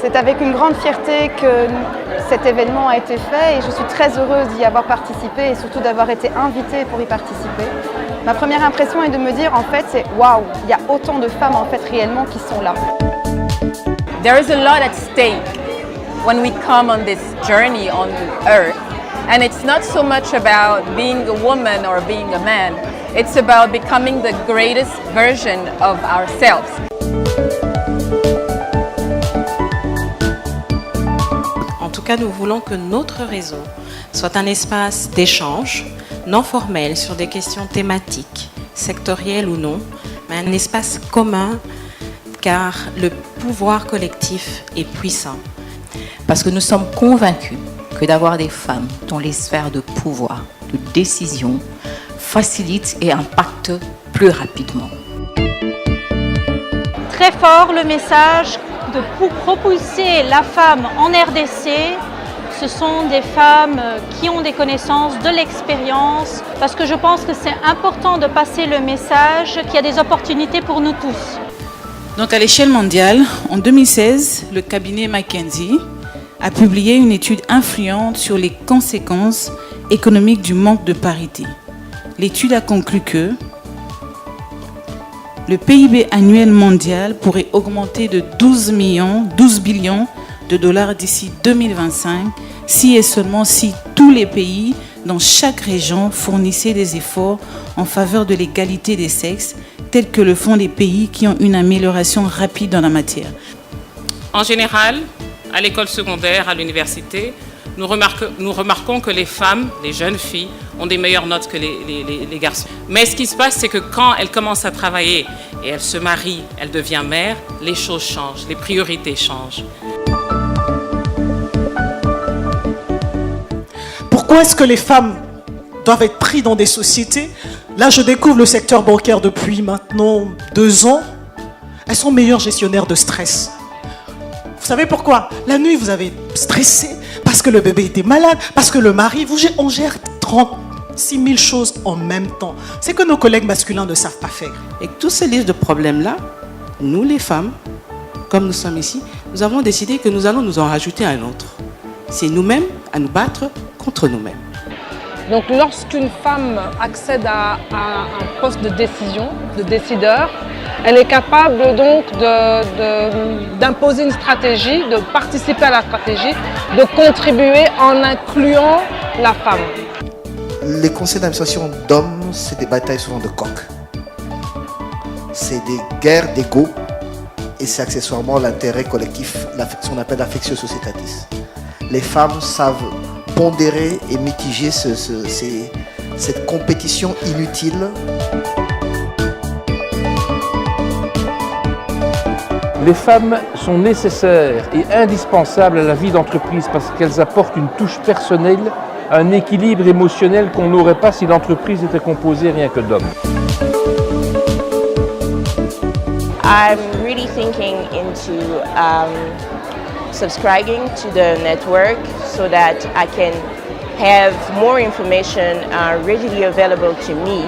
C'est avec une grande fierté que cet événement a été fait et je suis très heureuse d'y avoir participé et surtout d'avoir été invitée pour y participer. Ma première impression est de me dire en fait c'est waouh, il y a autant de femmes en fait réellement qui sont là. There is a lot at stake when we come on this journey on earth, and it's not so much about being a woman or being a man, it's about becoming the greatest version of ourselves. En tout cas, nous voulons que notre réseau soit un espace d'échange non formel sur des questions thématiques, sectorielles ou non, mais un espace commun car le pouvoir collectif est puissant. Parce que nous sommes convaincus que d'avoir des femmes dans les sphères de pouvoir, de décision, facilite et impacte plus rapidement. Très fort le message de propulser la femme en RDC. Ce sont des femmes qui ont des connaissances, de l'expérience, parce que je pense que c'est important de passer le message qu'il y a des opportunités pour nous tous. Donc à l'échelle mondiale, en 2016, le cabinet McKinsey a publié une étude influente sur les conséquences économiques du manque de parité. L'étude a conclu que le PIB annuel mondial pourrait augmenter de 12 billions de dollars d'ici 2025, si et seulement si tous les pays dans chaque région fournissaient des efforts en faveur de l'égalité des sexes, tels que le font les pays qui ont une amélioration rapide dans la matière. En général, à l'école secondaire, à l'université, nous remarquons que les femmes, les jeunes filles, ont des meilleures notes que les garçons. Mais ce qui se passe, c'est que quand elles commencent à travailler et elles se marient, elles deviennent mères, les choses changent, les priorités changent. Pourquoi est-ce que les femmes doivent être prises dans des sociétés? Là, je découvre le secteur bancaire depuis maintenant 2 ans. Elles sont meilleures gestionnaires de stress. Vous savez pourquoi? La nuit, vous avez stressé parce que le bébé était malade, parce que le mari, on gère 36 000 choses en même temps. C'est que nos collègues masculins ne savent pas faire. Et tous ces listes de problèmes-là, nous les femmes, comme nous sommes ici, nous avons décidé que nous allons nous en rajouter un autre. C'est nous-mêmes à nous battre contre nous-mêmes. Donc lorsqu'une femme accède à un poste de décision, de décideur, elle est capable donc d'imposer une stratégie, de participer à la stratégie, de contribuer en incluant la femme. Les conseils d'administration d'hommes, c'est des batailles souvent de coq. C'est des guerres d'ego et c'est accessoirement l'intérêt collectif, ce qu'on appelle l'affectio societatis. Les femmes savent pondérer et mitiger cette compétition inutile. Les femmes sont nécessaires et indispensables à la vie d'entreprise parce qu'elles apportent une touche personnelle, un équilibre émotionnel qu'on n'aurait pas si l'entreprise était composée rien que d'hommes. I'm really thinking into subscribing to the network so that I can have more information readily available to me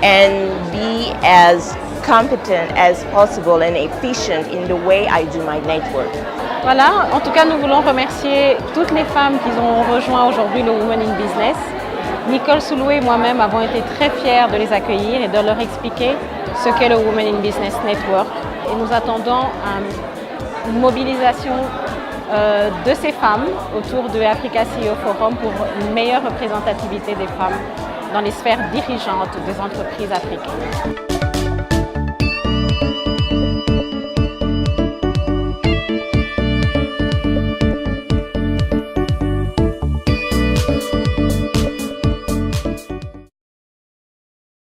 and be as competent as possible and efficient in the way I do my network. Voilà, en tout cas nous voulons remercier toutes les femmes qui ont rejoint aujourd'hui le Women in Business. Nicole Soulou et moi-même avons été très fiers de les accueillir et de leur expliquer ce qu'est le Women in Business Network. Et nous attendons une mobilisation de ces femmes autour de Africa CEO Forum pour une meilleure représentativité des femmes dans les sphères dirigeantes des entreprises africaines.